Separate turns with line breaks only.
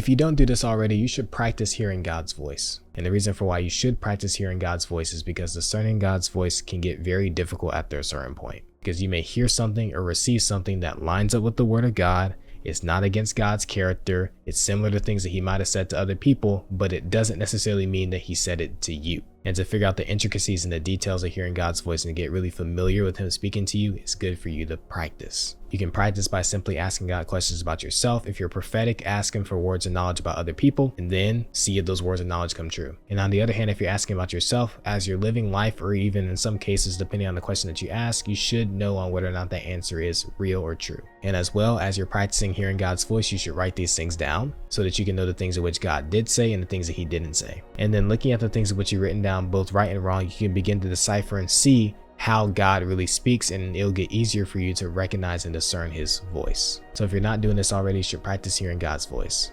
If you don't do this already, you should practice hearing God's voice. And the reason for why you should practice hearing God's voice is because discerning God's voice can get very difficult after a certain point. Because you may hear something or receive something that lines up with the word of God. It's not against God's character. It's similar to things that he might have said to other people, but it doesn't necessarily mean that he said it to you. And to figure out the intricacies and the details of hearing God's voice and get really familiar with him speaking to you, it's good for you to practice. You can practice by simply asking God questions about yourself. If you're prophetic, ask him for words of knowledge about other people, and then see if those words of knowledge come true. And on the other hand, if you're asking about yourself as you're living life, or even in some cases, depending on the question that you ask, you should know on whether or not that answer is real or true. And as well as you're practicing hearing God's voice, you should write these things down so that you can know the things in which God did say and the things that he didn't say. And then looking at the things in which you've written down, both right and wrong, you can begin to decipher and see how God really speaks, and it'll get easier for you to recognize and discern his voice. So if you're not doing this already, you should practice hearing God's voice.